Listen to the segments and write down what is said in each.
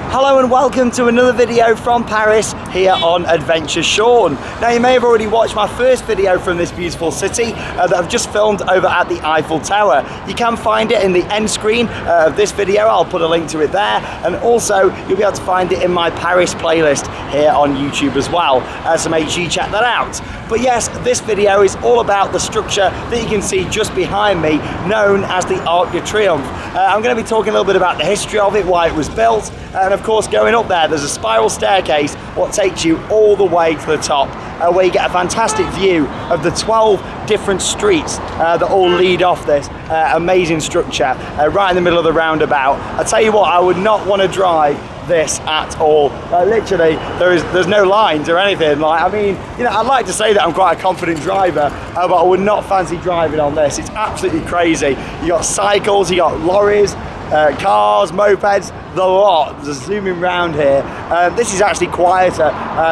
Hello and welcome to another video from Paris here on Adventure Sean. Now you may have already watched my first video from this beautiful city that I've just filmed over at the Eiffel Tower. You can find it in the end screen of this video, I'll put a link to it there, and also you'll be able to find it in my Paris playlist here on YouTube as well, so make sure you check that out. But yes, this video is all about the structure that you can see just behind me, known as the Arc de Triomphe. I'm going to be talking a little bit about the history of it, why it was built, and of course going up there there's a spiral staircase what takes you all the way to the top, where you get a fantastic view of the 12 different streets that all lead off this amazing structure right in the middle of the roundabout. I tell you what, I would not want to drive this at all. Literally there's no lines or anything. Like, I mean, you know, I'd like to say that I'm quite a confident driver, but I would not fancy driving on this. It's absolutely crazy. You got cycles, you got lorries, cars, mopeds, the lot. Just zooming round here. This is actually quieter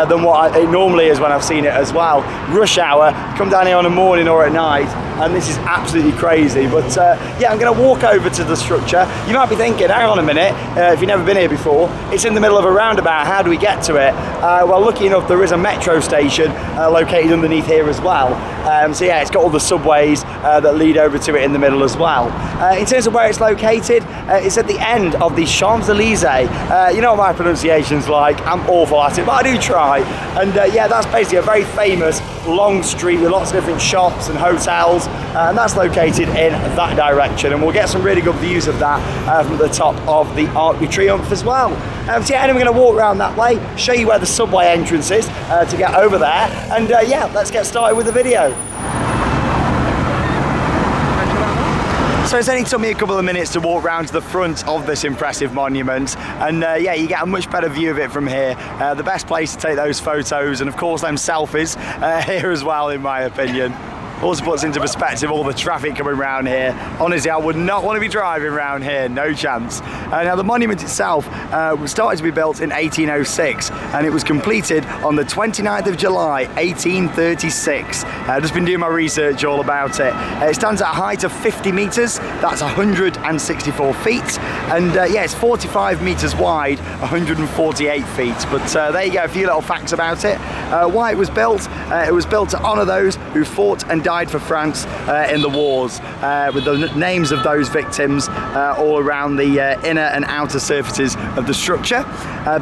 than what it normally is when I've seen it as well. Rush hour, come down here on a morning or at night, and this is absolutely crazy. But yeah, I'm going to walk over to the structure. You might be thinking, hang on a minute, if you've never been here before, it's in the middle of a roundabout, how do we get to it? Well, lucky enough, there is a metro station located underneath here as well. So yeah, it's got all the subways that lead over to it in the middle as well. In terms of where it's located, it's at the end of the Champs-Élysées. You know what my pronunciation's like, I'm awful at it, but I do try. And yeah, that's basically a very famous long street with lots of different shops and hotels, and that's located in that direction, and we'll get some really good views of that from the top of the Arc de Triomphe as well. So yeah, and we're going to walk around that way, show you where the subway entrance is to get over there, and yeah, let's get started with the video. So it's only took me a couple of minutes to walk round to the front of this impressive monument, and yeah, you get a much better view of it from here. The best place to take those photos, and of course them selfies here as well, in my opinion. Also puts into perspective all the traffic coming around here. Honestly, I would not want to be driving around here, no chance. Now the monument itself was started to be built in 1806, and it was completed on the 29th of July 1836. I've just been doing my research all about it. It stands at a height of 50 metres, that's 164 feet, and yeah, it's 45 metres wide, 148 feet. But there you go, a few little facts about it. Why it was built to honour those who fought and died for France in the wars, with the names of those victims all around the inner and outer surfaces of the structure.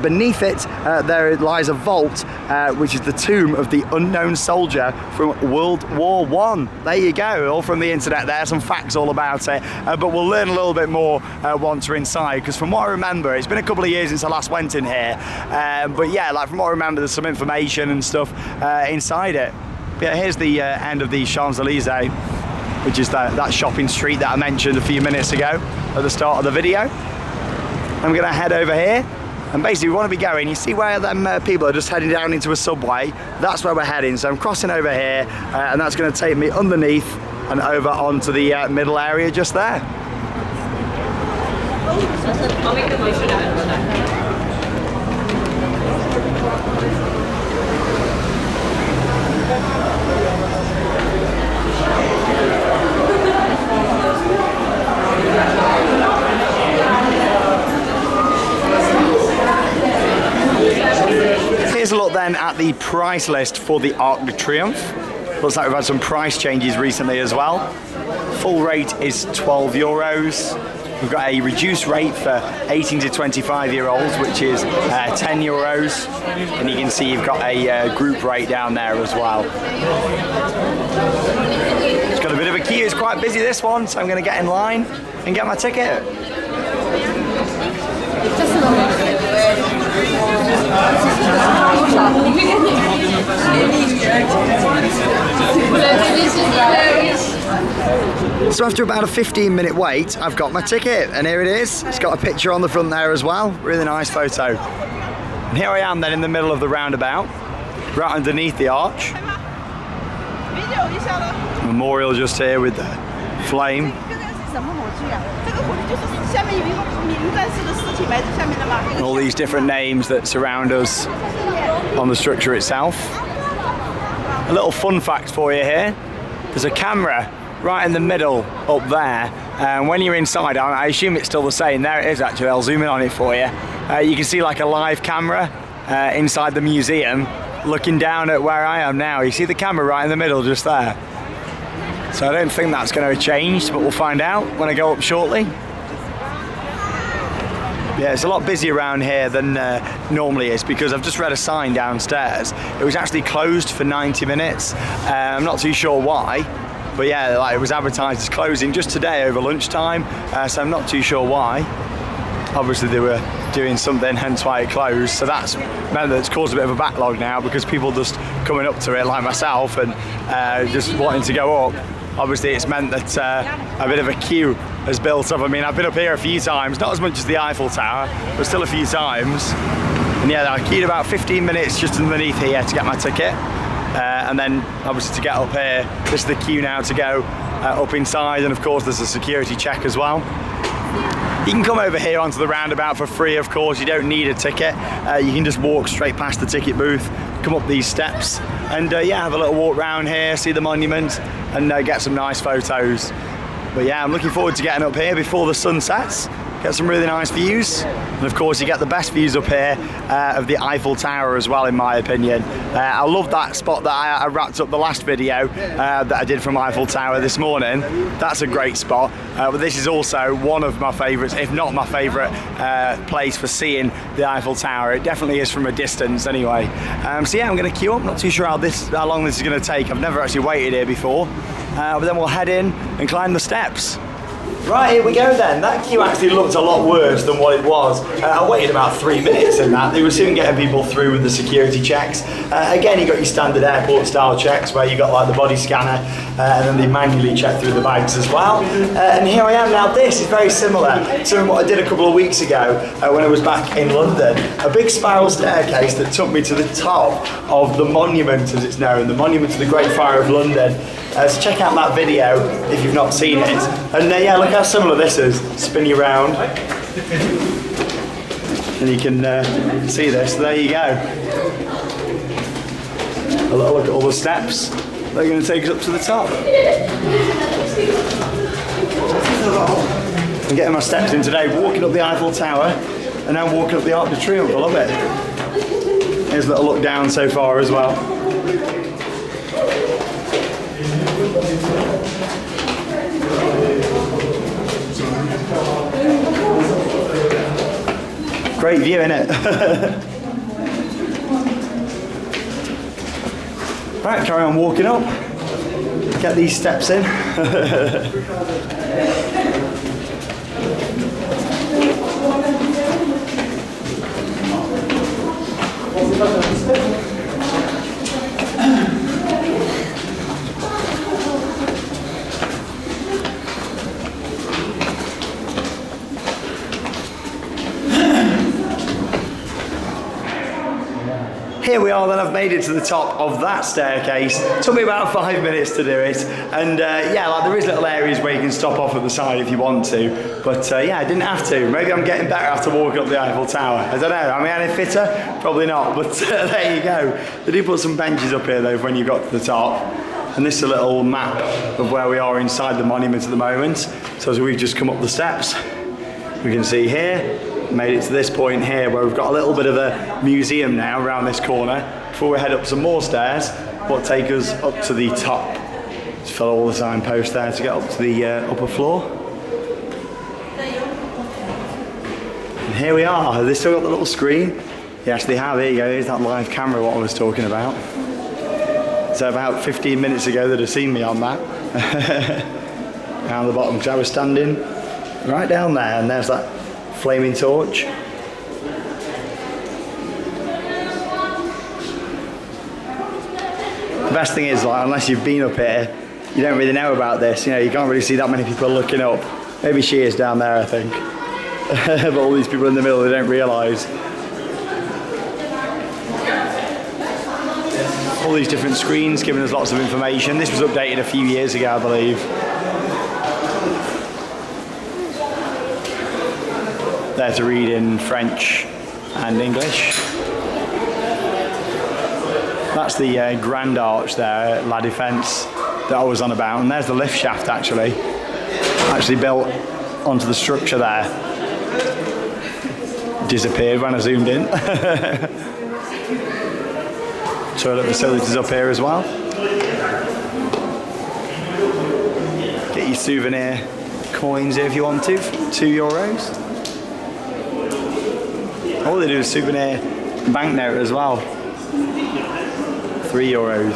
Beneath it there lies a vault which is the tomb of the unknown soldier from World War I. There you go, all from the internet there, some facts all about it, but we'll learn a little bit more once we're inside, because from what I remember, it's been a couple of years since I last went in here, but yeah, like from what I remember, there's some information and stuff inside it. Yeah, here's the end of the Champs-Élysées, which is that shopping street that I mentioned a few minutes ago at the start of the video. I'm going to head over here, and basically we want to be going, you see where them people are just heading down into a subway? That's where we're heading, so I'm crossing over here, and that's going to take me underneath and over onto the middle area just there. Here's a look then at the price list for the Arc de Triomphe. Looks like we've had some price changes recently as well. Full rate is €12. We've got a reduced rate for 18 to 25 year olds, which is €10. And you can see you've got a group rate down there as well. It's got a bit of a queue, it's quite busy this one, so I'm going to get in line and get my ticket. So after about a 15-minute wait, I've got my ticket, and here it is. It's got a picture on the front there as well. Really nice photo. And here I am then in the middle of the roundabout, right underneath the arch. Memorial just here with the flame. And all these different names that surround us on the structure itself. A little fun fact for you here. There's a camera right in the middle up there. And when you're inside, I assume it's still the same. There it is actually, I'll zoom in on it for you. You can see like a live camera inside the museum looking down at where I am now. You see the camera right in the middle just there. So I don't think that's going to have changed, but we'll find out when I go up shortly. Yeah, it's a lot busier around here than normally is, because I've just read a sign downstairs. It was actually closed for 90 minutes. I'm not too sure why, but yeah, like it was advertised as closing just today over lunchtime, so I'm not too sure why. Obviously they were doing something, hence why it closed. So that's meant that it's caused a bit of a backlog now, because people just coming up to it like myself and just wanting to go up. Obviously it's meant that a bit of a queue has built up. I mean, I've been up here a few times, not as much as the Eiffel Tower, but still a few times. And yeah, I queued about 15 minutes just underneath here to get my ticket. And then obviously to get up here, this is the queue now to go up inside, and of course there's a security check as well. You can come over here onto the roundabout for free, of course. You don't need a ticket. You can just walk straight past the ticket booth, come up these steps, and yeah, have a little walk around here, see the monument, and get some nice photos. But yeah, I'm looking forward to getting up here before the sun sets, get some really nice views, and of course you get the best views up here of the Eiffel Tower as well, in my opinion. I love that spot that I wrapped up the last video that I did from Eiffel Tower this morning. That's a great spot, but this is also one of my favourites, if not my favourite place for seeing the Eiffel Tower. It definitely is from a distance anyway. So yeah, I'm going to queue up, not too sure how long this is going to take. I've never actually waited here before, but then we'll head in and climb the steps. Right, here we go then. That queue actually looked a lot worse than what it was. I waited about 3 minutes in that. They were soon getting people through with the security checks. Again, you got your standard airport style checks where you got like the body scanner, and then they manually check through the bags as well. And here I am now. This is very similar to what I did a couple of weeks ago when I was back in London. A big spiral staircase that took me to the top of the monument, as it's known, the monument to the Great Fire of London. So check out that video if you've not seen it. And yeah, look how similar this is. Spin you around. And you can see this. There you go. A little look at all the steps. They're going to take us up to the top. I'm getting my steps in today, walking up the Eiffel Tower, and now walking up the Arc de Triomphe. I love it. Here's a little look down so far as well. Great view, innit? Right, carry on walking up. Get these steps in. Here we are then, I've made it to the top of that staircase. Took me about 5 minutes to do it. And yeah, like there is little areas where you can stop off at the side if you want to. But yeah, I didn't have to. Maybe I'm getting better after walking up the Eiffel Tower. I don't know, am I any fitter? Probably not, but there you go. They do put some benches up here though when you got to the top. And this is a little map of where we are inside the monument at the moment. So as we've just come up the steps, we can see here, made it to this point here where we've got a little bit of a museum now around this corner before we head up some more stairs what take us up to the top. Just follow all the signposts there to get up to the upper floor. And here we are. Have they still got the little screen? Yes, they have. Here you go. Here's that live camera what I was talking about. So about 15 minutes ago they'd have seen me on that. Down the bottom, because I was standing right down there, and there's that flaming torch. The best thing is, like, unless you've been up here, you don't really know about this. You know, you can't really see that many people looking up. Maybe she is down there, I think. But all these people in the middle, they don't realise. All these different screens giving us lots of information. This was updated a few years ago, I believe. There to read in French and English. That's the Grand Arch there at La Défense. that I was on about. And there's the lift shaft actually built onto the structure there. Disappeared when I zoomed in. Toilet facilities up here as well. Get your souvenir coins here if you want to, €2. Oh, they do a souvenir banknote as well, €3.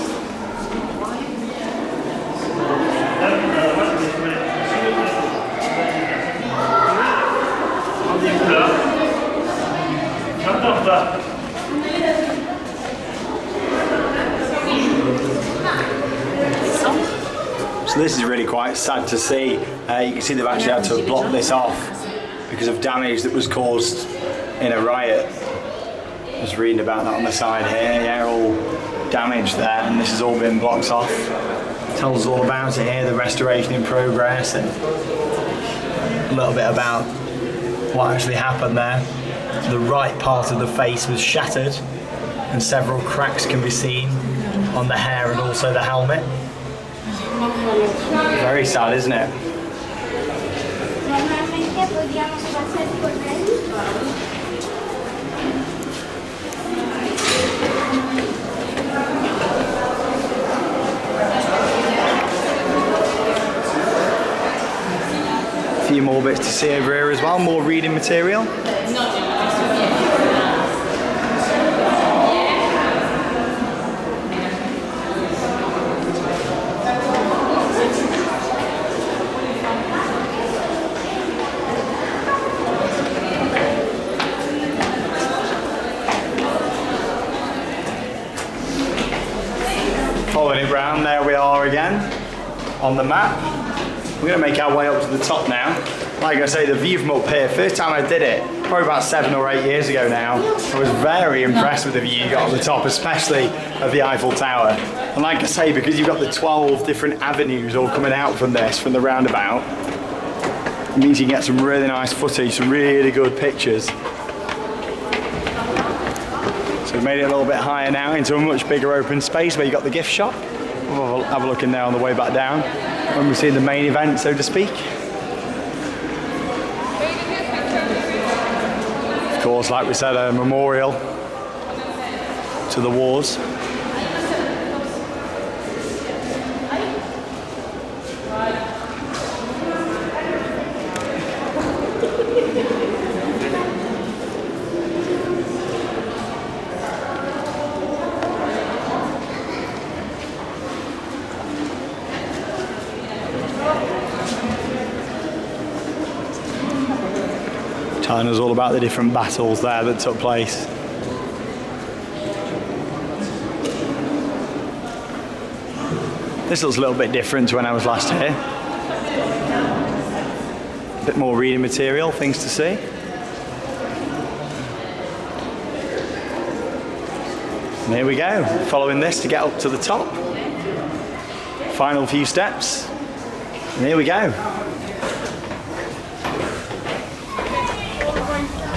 So this is really quite sad to see. You can see they've actually had to block this off because of damage that was caused in a riot. Just reading about that on the side here. Yeah, all damaged there, and this has all been blocked off. Tells us all about it here, the restoration in progress, and a little bit about what actually happened there. The right part of the face was shattered, and several cracks can be seen on the hair and also the helmet. Very sad, isn't it? A few more bits to see over here as well, more reading material. Following it round, there we are again on the map. We're going to make our way up to the top now. Like I say, the view from up here, first time I did it, probably about 7 or 8 years ago now, I was very impressed with the view you got on the top, especially of the Eiffel Tower. And like I say, because you've got the 12 different avenues all coming out from this, from the roundabout, it means you can get some really nice footage, some really good pictures. So we've made it a little bit higher now into a much bigger open space where you've got the gift shop. We'll have a look in there on the way back down when we see the main event, so to speak. Of course, like we said, a memorial to the wars. Telling us all about the different battles there that took place. This looks a little bit different to when I was last here. A bit more reading material, things to see. And here we go, following this to get up to the top. Final few steps, and here we go.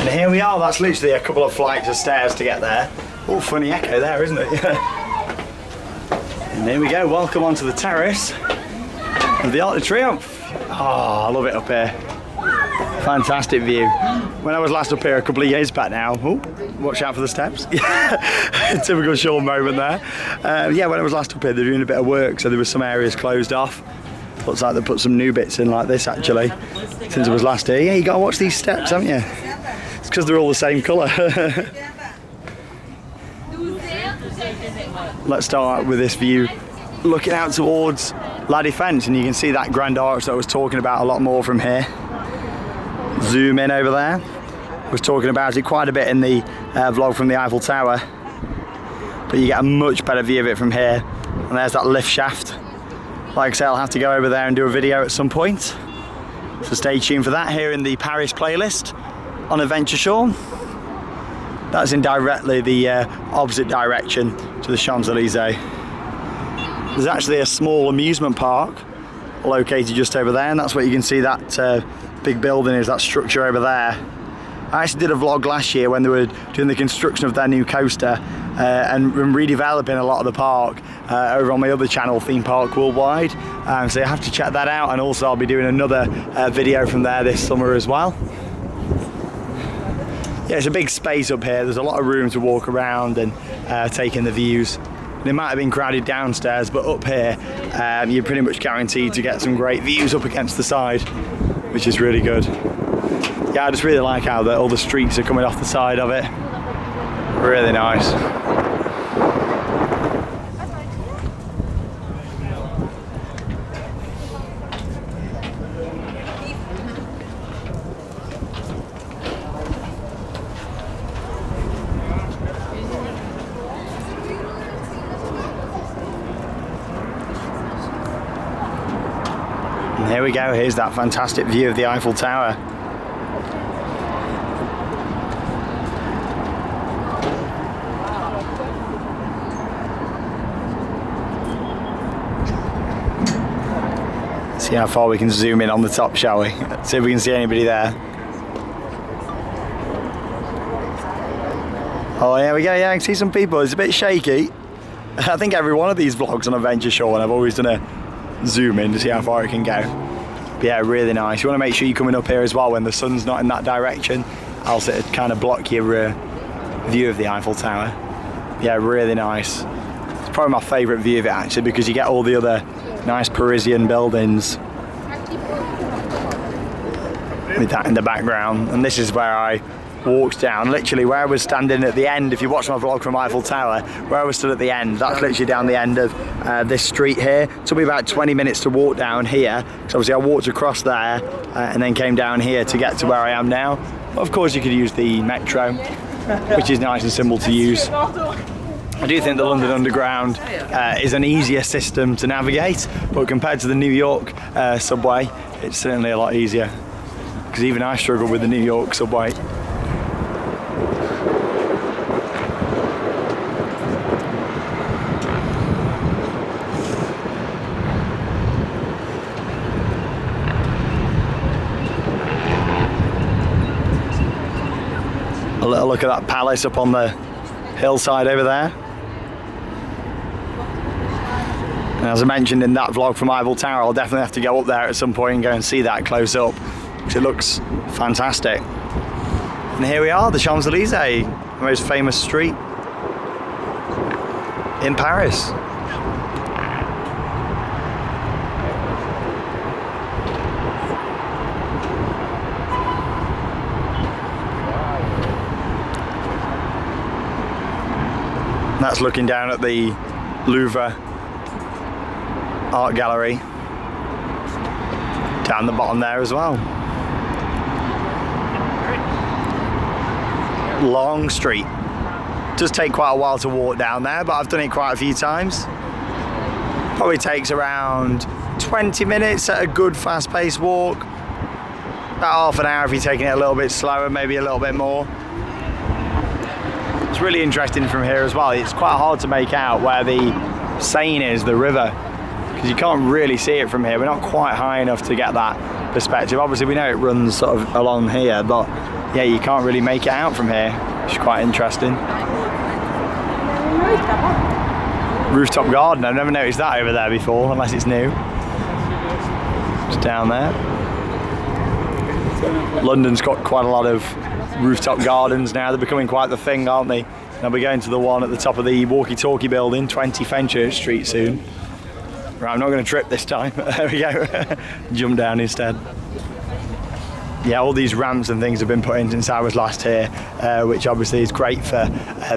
And here we are, that's literally a couple of flights of stairs to get there. Oh, funny echo there, isn't it? And here we go, welcome onto the terrace of the Arc de Triomphe. Oh, I love it up here. Fantastic view. When I was last up here a couple of years back now, oh, watch out for the steps. Typical Sean moment there. Yeah, when I was last up here, they're doing a bit of work, so there were some areas closed off. Looks like they put some new bits in like this actually, since I was last here. Yeah, you gotta watch these steps, haven't you? It's because they're all the same colour. Let's start with this view, looking out towards La Défense, and you can see that grand arch that I was talking about a lot more from here. Zoom in over there. I was talking about it quite a bit in the vlog from the Eiffel Tower, but you get a much better view of it from here. And there's that lift shaft. Like I say, I'll have to go over there and do a video at some point, so stay tuned for that here in the Paris playlist on Adventure Sean. That's in directly the opposite direction to the Champs-Élysées. There's actually a small amusement park located just over there, and that's what you can see that big building is, that structure over there. I actually did a vlog last year when they were doing the construction of their new coaster and redeveloping a lot of the park, over on my other channel, Theme Park Worldwide. So you have to check that out, and also I'll be doing another video from there this summer as well. Yeah, it's a big space up here. There's a lot of room to walk around and take in the views. They might have been crowded downstairs, but up here you're pretty much guaranteed to get some great views up against the side, which is really good. Yeah, I just really like how all the streets are coming off the side of it. Really nice. And here we go, here's that fantastic view of the Eiffel Tower. See how far we can zoom in on the top, shall we? See if we can see anybody there. Oh, there we go, yeah, I can see some people. It's a bit shaky. I think every one of these vlogs on Adventure Shore, I've always done a zoom in to see how far it can go. But yeah, really nice. You want to make sure you're coming up here as well when the sun's not in that direction, else it kind of block your view of the Eiffel Tower. Yeah, really nice. It's probably my favourite view of it actually, because you get all the other nice Parisian buildings with that in the background. And this is where I walked down, literally where I was standing at the end. If you watch my vlog from Eiffel Tower, where I was stood at the end, that's literally down the end of this street here. It took me about 20 minutes to walk down here, because obviously I walked across there and then came down here to get to where I am now. But of course you could use the metro, which is nice and simple to use. I do think the London Underground is an easier system to navigate, but compared to the New York subway, it's certainly a lot easier, because even I struggle with the New York subway. A little look at that palace up on the hillside over there. And as I mentioned in that vlog from Eiffel Tower, I'll definitely have to go up there at some point and go and see that close up, because it looks fantastic. And here we are, the Champs-Élysées, the most famous street in Paris. That's looking down at the Louvre Art Gallery down the bottom there as well. Long street. Does take quite a while to walk down there, but I've done it quite a few times. Probably takes around 20 minutes at a good fast-paced walk. About half an hour if you're taking it a little bit slower, maybe a little bit more. It's really interesting from here as well. It's quite hard to make out where the Seine is, the river, because you can't really see it from here. We're not quite high enough to get that perspective. Obviously we know it runs sort of along here, but yeah, you can't really make it out from here, which is quite interesting. Rooftop garden, I've never noticed that over there before, unless it's new. It's down there. London's got quite a lot of rooftop gardens now. They're becoming quite the thing, aren't they? And I'll be going to the one at the top of the walkie-talkie building, 20 Fenchurch Street soon. Right, I'm not going to trip this time. There we go. Jump down instead. Yeah, all these ramps and things have been put in since I was last here, which obviously is great for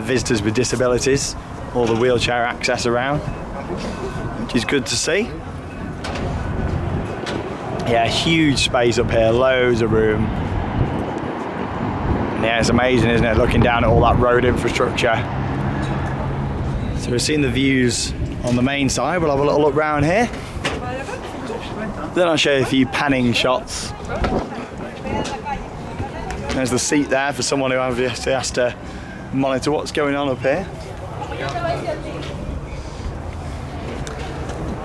visitors with disabilities. All the wheelchair access around, which is good to see. Yeah, huge space up here, loads of room. Yeah, it's amazing, isn't it, looking down at all that road infrastructure. So we've seen the views on the main side. We'll have a little look round here. Then I'll show you a few panning shots. There's the seat there for someone who obviously has to monitor what's going on up here.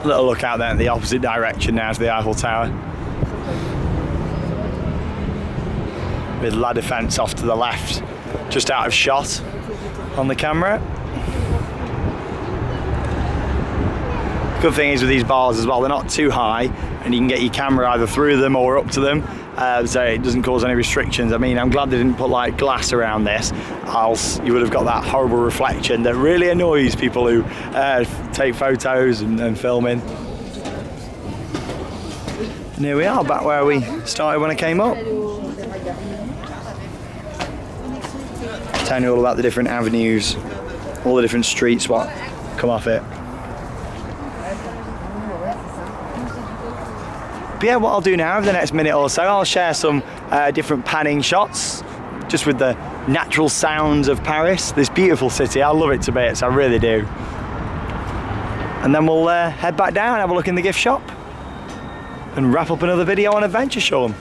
A little look out there in the opposite direction now to the Eiffel Tower, with La Défense off to the left, just out of shot on the camera. Good thing is with these bars as well, they're not too high, and you can get your camera either through them or up to them, so it doesn't cause any restrictions. I mean, I'm glad they didn't put like glass around this, else you would have got that horrible reflection that really annoys people who take photos and filming. And here we are, back where we started when I came up. Telling you all about the different avenues, all the different streets what come off it. But yeah, what I'll do now over the next minute or so, I'll share some different panning shots just with the natural sounds of Paris, this beautiful city. I love it to bits, I really do. And then we'll head back down and have a look in the gift shop and wrap up another video on Adventure Sean.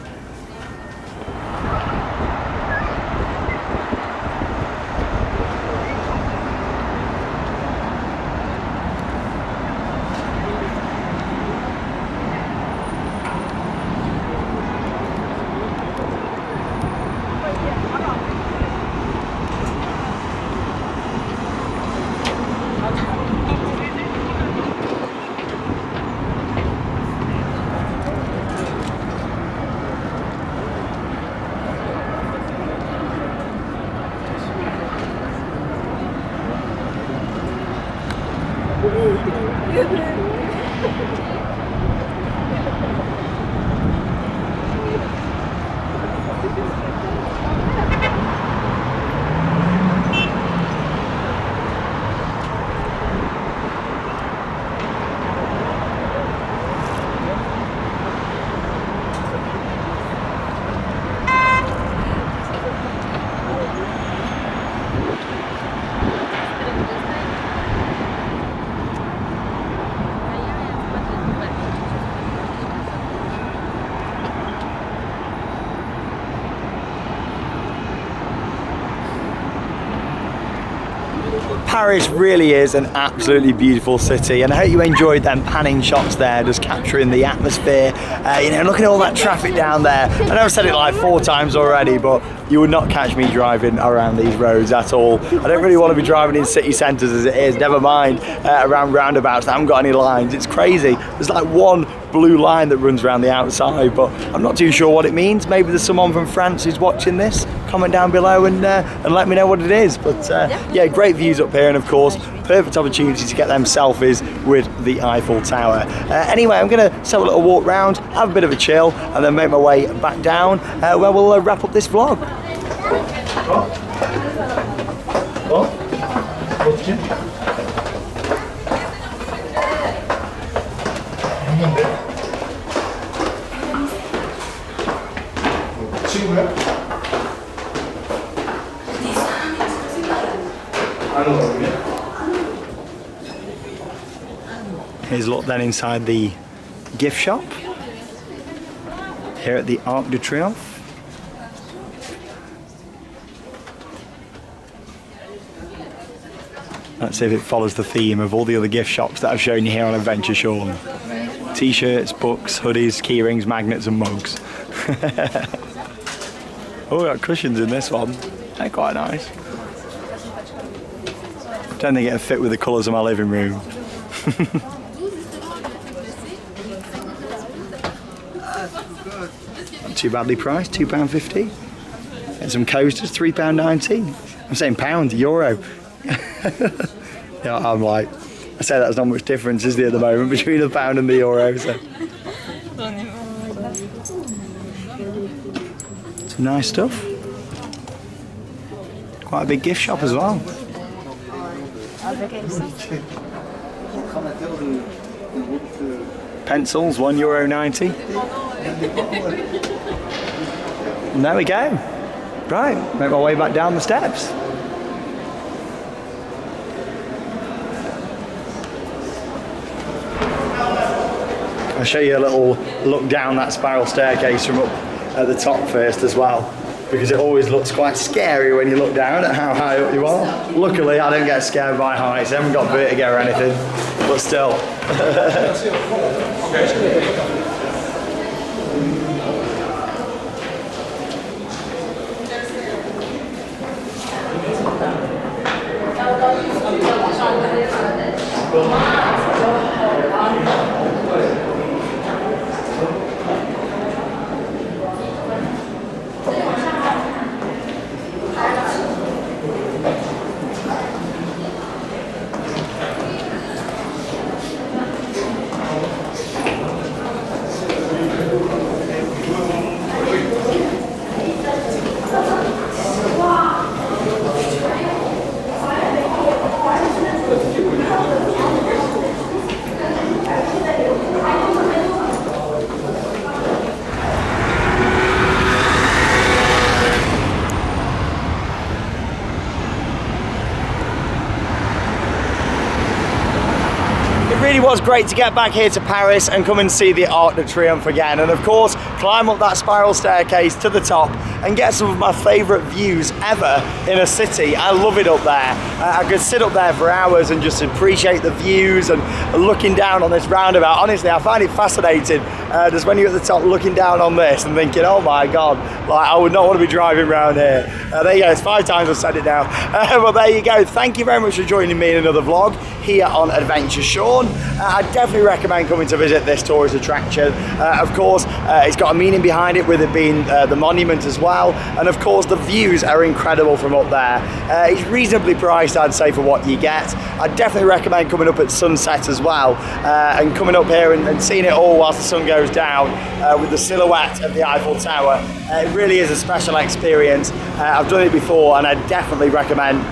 Paris really is an absolutely beautiful city, and I hope you enjoyed them panning shots there, just capturing the atmosphere, you know, looking at all that traffic down there. I know I've said it like 4 times already, but you would not catch me driving around these roads at all. I don't really want to be driving in city centres as it is, never mind around roundabouts that haven't got any lines. It's crazy. There's like one blue line that runs around the outside, but I'm not too sure what it means. Maybe there's someone from France who's watching this. Comment down below and let me know what it is. But yeah, great views up here, and of course perfect opportunity to get them selfies with the Eiffel Tower. Anyway, I'm going to have a little walk round, have a bit of a chill, and then make my way back down where we'll wrap up this vlog. Here's a look then inside the gift shop here at the Arc de Triomphe. Let's see if it follows the theme of all the other gift shops that I've shown you here on Adventure Sean. T-shirts, books, hoodies, key rings, magnets and mugs. Oh, we got cushions in this one. They're quite nice. Don't think it'll fit with the colours of my living room. Not too badly priced, £2.50. And some coasters, £3.90. I'm saying pound, euro. Yeah, I'm like, I say that's not much difference, is there, at the moment between the pound and the euro? So. Some nice stuff. Quite a big gift shop as well. Pencils, €1.90. And there we go. Right, make my way back down the steps. I'll show you a little look down that spiral staircase from up at the top first as well, because it always looks quite scary when you look down at how high up you are. Luckily I don't get scared by heights, I haven't got vertigo or anything, but still. really was great to get back here to Paris and come and see the Arc de Triomphe again, and of course climb up that spiral staircase to the top and get some of my favourite views ever in a city. I love it up there. I could sit up there for hours and just appreciate the views and looking down on this roundabout. Honestly, I find it fascinating just when you're at the top looking down on this and thinking, oh my god, like I would not want to be driving around here. There you go, it's 5 times I've said it now. But there you go, thank you very much for joining me in another vlog here on Adventure Sean. I definitely recommend coming to visit this tourist attraction. Of course, it's got a meaning behind it, with it being the monument as well, and of course the views are incredible from up there. It's reasonably priced, I'd say, for what you get. I definitely recommend coming up at sunset as well, and coming up here and seeing it all whilst the sun goes down with the silhouette of the Eiffel Tower. It really is a special experience. I've done it before and I definitely recommend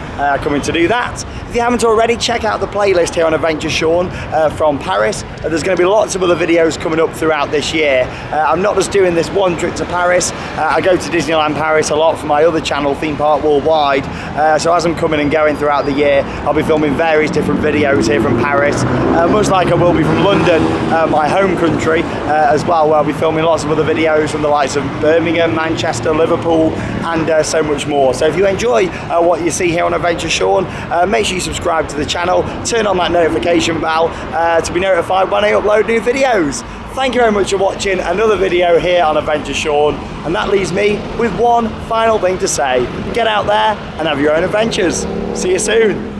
coming to do that. If you haven't already, check out the playlist here on Adventure Sean from Paris. There's going to be lots of other videos coming up throughout this year. I'm not just doing this one trip to Paris. I go to Disneyland Paris a lot for my other channel, Theme Park Worldwide. So as I'm coming and going throughout the year, I'll be filming various different videos here from Paris, much like I will be from London, my home country, as well, where I'll be filming lots of other videos from the likes of Birmingham, Manchester, Liverpool, and so much more. So if you enjoy what you see here on Adventure Sean, make sure you subscribe to the channel, turn on that notification bell to be notified when I upload new videos. Thank you very much for watching another video here on Adventure Sean, and that leaves me with one final thing to say: get out there and have your own adventures. See you soon.